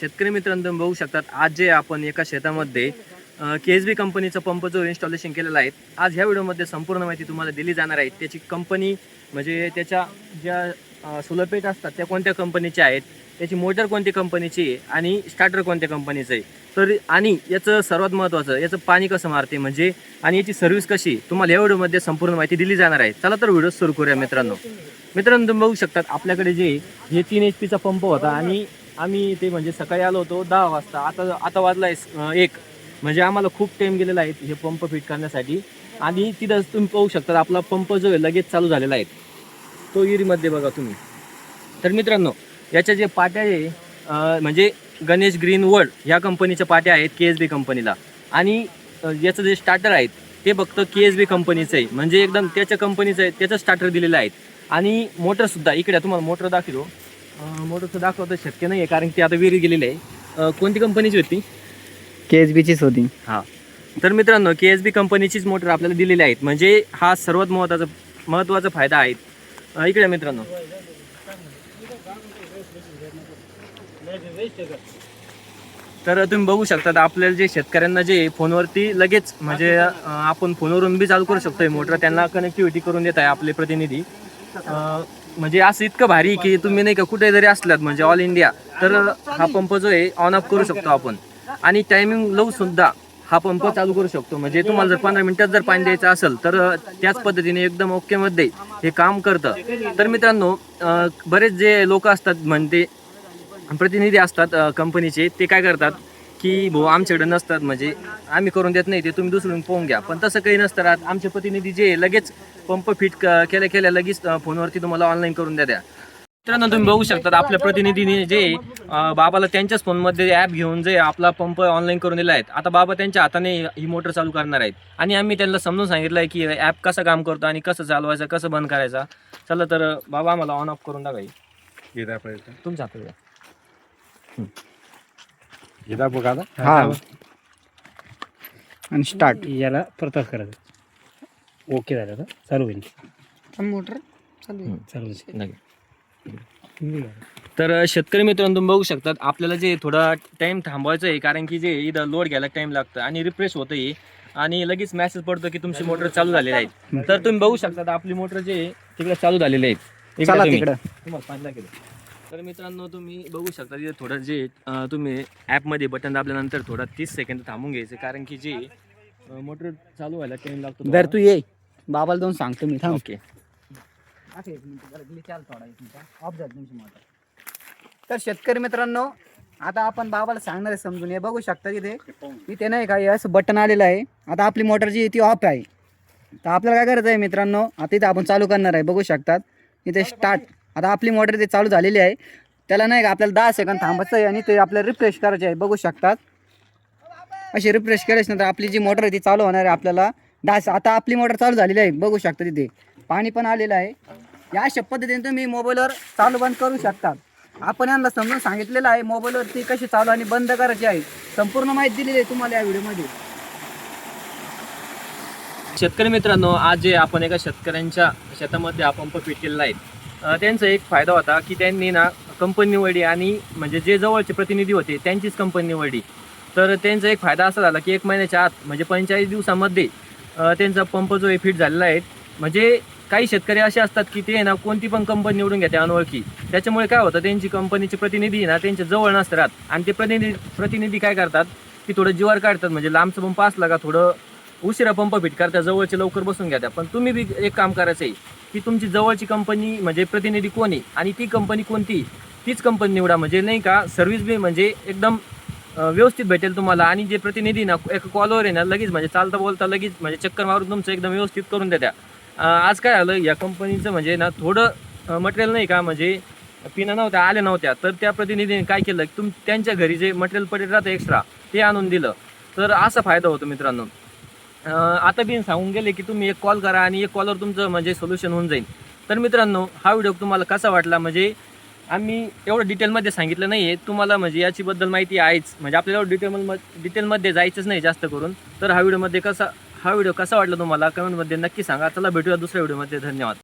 शेतकरी मित्रांनो, तुम्ही बघू शकतात आज जे आपण एका शेतामध्ये KSB कंपनीचा पंप जो इन्स्टॉलेशन केलेला आहे, आज ह्या व्हिडिओमध्ये संपूर्ण माहिती तुम्हाला दिली जाणार आहे. त्याची कंपनी म्हणजे त्याच्या ज्या सोलर असतात त्या कोणत्या कंपनीच्या आहेत, त्याची मोटर कोणत्या कंपनीची आहे आणि स्टार्टर कोणत्या कंपनीचं आहे. तर आणि याचं सर्वात महत्त्वाचं याचं पाणी कसं मारते म्हणजे आणि याची सर्व्हिस कशी, तुम्हाला या व्हिडिओमध्ये संपूर्ण माहिती दिली जाणार आहे. चला तर व्हिडिओ सुरू करूया मित्रांनो. तुम्ही बघू शकतात आपल्याकडे जे हे 3 HP पंप होता आणि आम्ही ते म्हणजे सकाळी आलो होतो 10 वाजता. आता वाजला आहे 1, म्हणजे आम्हाला खूप टाईम गेलेला आहे हे पंप फिट करण्यासाठी. आणि तिथं तुम्ही पाहू शकता आपला पंप जो आहे लगेच चालू झालेला आहे, तो इरीमध्ये बघा तुम्ही. तर मित्रांनो, याच्या जे पाट्या आहे म्हणजे गणेश ग्रीन वर्ल्ड ह्या कंपनीच्या पाट्या आहेत KSB कंपनीला. आणि याचं जे स्टार्टर आहेत ते फक्त KSB कंपनीचं आहे, म्हणजे एकदम त्याच्या कंपनीचं आहे, त्याचं स्टार्टर दिलेलं आहे. आणि मोटरसुद्धा इकडे तुम्हाला मोटर दाखवतो. मोटरचं दाखवतं शक्य नाही आहे कारण की आता विहिरी गेलेली आहे. कोणती कंपनीची होती? KSBचीच होती. हां, तर मित्रांनो KSB कंपनीचीच मोटर आपल्याला दिलेली आहेत, म्हणजे हा सर्वात महत्त्वाचा फायदा आहे. इकडे मित्रांनो, तर तुम्ही बघू शकता आपल्याला जे शेतकऱ्यांना जे फोनवरती लगेच म्हणजे आपण फोनवरून बी चालू करू शकतो मोटर, त्यांना कनेक्टिव्हिटी करून देत आहे आपले प्रतिनिधी. म्हणजे असं इतकं भारी की तुम्ही नाही का कुठे जरी असलात म्हणजे ऑल इंडिया, तर हा पंप जो आहे ऑन ऑफ करू शकतो आपण. आणि टायमिंग लावून सुद्धा हा पंप चालू करू शकतो. म्हणजे तुम्हाला जर 15 मिनिटात जर पाणी द्यायचं असेल तर त्याच पद्धतीने एकदम ओकेमध्ये हे काम करतं. तर मित्रांनो, बरेच जे लोक असतात म्हणजे प्रतिनिधी असतात कंपनीचे, ते काय करतात की भाऊ आमच्याकडे नसतात, म्हणजे आम्ही करून देत नाही, ते तुम्ही दुसरून पाहून घ्या. पण तसं काही नसतं राहत. आमचे प्रतिनिधी जे लगेच पंप फिट केल्या लगेच फोनवरती तुम्हाला ऑनलाईन करून द्या. मित्रांनो, तुम्ही बघू शकता आपल्या प्रतिनिधीने जे बाबाला त्यांच्याच फोनमध्ये ॲप घेऊन जे आपला पंप ऑनलाईन करून दिला आहे. आता बाबा त्यांच्या हाताने ही मोटर चालू करणार आहेत आणि आम्ही त्यांना समजून सांगितलं आहे की ॲप कसं काम करतो आणि कसं चालवायचं, कसं बंद करायचा. चला तर बाबा आम्हाला ऑन ऑफ करून टाका. तुमच्या हातात हा, आणि स्टार्ट. याला परत करायचं. ओके झालं तर चालू होईल. मोटर चालू तर शेतकरी मित्रांनो, तुम्ही बघू शकतात आपल्याला जे थोडा टाइम थांबवायचं आहे कारण की जे इथं लोड घ्यायला टाइम लागतं आणि रिफ्रेश होतं आहे आणि लगेच मेसेज पडतो की तुमची मोटर चालू झालेली आहे. तर तुम्ही बघू शकता आपली मोटर जे तिकडे चालू झालेली आहे. चला तिकडं. तुम्हाला पाहिलं केलं. तर मित्रांनो, तुम्ही बघू शकता तिथे थोडं जे तुम्ही ॲपमध्ये बटन दाबल्यानंतर थोडा 30 सेकंद थांबून घ्यायचं कारण की जे मोटर चालू व्हायला टाइम लागतो. जर तू ये बाबाला जाऊन सांगतो मी. थांब. ओके. तर शेतकरी मित्रांनो, आता आपण बाबाला सांगणार आहे समजून. हे बघू शकता इथे नाही का असं बटन आलेलं आहे. आता आपली मोटर जी ती ऑफ आहे. तर आपल्याला काय करायचं आहे मित्रांनो, आता इथे आपण चालू करणार आहे. बघू शकतात इथे स्टार्ट. आता आपली मोटर इथे चालू झालेली आहे. त्याला नाही का आपल्याला 10 सेकंद थांबायचं आहे आणि ते आपल्याला रिफ्रेश करायचे आहे. बघू शकतात अशी रिफ्रेश केल्याच्यानंतर आपली जी मोटर आहे ती चालू होणार आहे. आपल्याला आता आपली मोटर चालू झालेली आहे. बघू शकता तिथे पाणी पण आलेलं आहे. या अशा पद्धतीने तुम्ही मोबाईलवर चालू बंद करू शकता. आपण यांना समजून सांगितलेलं आहे मोबाईलवरती कशी चालू आणि बंद करायची आहे. संपूर्ण माहिती दिलेली आहे तुम्हाला या व्हिडिओमध्ये. शेतकरी मित्रांनो, आज जे आपण एका शेतकऱ्यांच्या शेतामध्ये हा पंप फिट केलेला आहे, त्यांचा एक फायदा होता की त्यांनी ना कंपनी निवडली आणि म्हणजे जे जवळचे प्रतिनिधी होते त्यांचीच कंपनी निवडली. तर त्यांचा एक फायदा असा झाला की 1 महिन्याच्या आत म्हणजे 45 दिवसामध्ये त्यांचा पंप जो आहे फिट झालेला आहे. म्हणजे काही शेतकरी असे असतात की ते ना कोणती पण कंपनी निवडून घेते अनोळखी. त्याच्यामुळे काय होतं, त्यांची कंपनीचे प्रतिनिधी ना त्यांच्या जवळ नसतात आणि ते प्रतिनिधी काय करतात की थोडं जीवार काढतात. म्हणजे लांबचा पंप असला का थोडं उशिरा पंप फिट करतात, जवळचे लवकर बसून घ्या. पण तुम्ही बी एक काम करायचं आहे की तुमची जवळची कंपनी म्हणजे प्रतिनिधी कोणी आणि ती कंपनी कोणती तीच कंपनी निवडा. म्हणजे नाही का सर्व्हिस बी म्हणजे एकदम व्यवस्थित भेटेल तुम्हाला. आणि जे प्रतिनिधी ना एका कॉलवर आहे ना लगेच म्हणजे चालता बोलता लगेच म्हणजे चक्कर मारून तुमचं एकदम व्यवस्थित करून देत्या. आज काय झालं या कंपनीचं म्हणजे ना थोडं मटेरियल नाही का म्हणजे पिना नव्हत्या आल्या नव्हत्या, तर त्या प्रतिनिधीने काय केलं की त्यांच्या घरी जे मटेरियल पडेल राहतं एक्स्ट्रा ते आणून दिलं. तर असा फायदा होतो मित्रांनो. आता बी सांगून गेले की तुम्ही एक कॉल करा आणि एक कॉलवर तुमचं म्हणजे सोल्युशन होऊन जाईल. तर मित्रांनो, हा व्हिडिओ तुम्हाला कसा वाटला, म्हणजे आम्ही एवढं डिटेलमध्ये सांगितलं नाही आहे तुम्हाला, म्हणजे याचीबद्दल माहिती आहेच, म्हणजे आपल्याला डिटेलमध्ये जायचंच नाही जास्त करून. तर हा व्हिडिओ कसा वाटला तुम्हाला कमेंटमध्ये नक्की सांगा. चला भेटूया दुसऱ्या व्हिडिओमध्ये. धन्यवाद.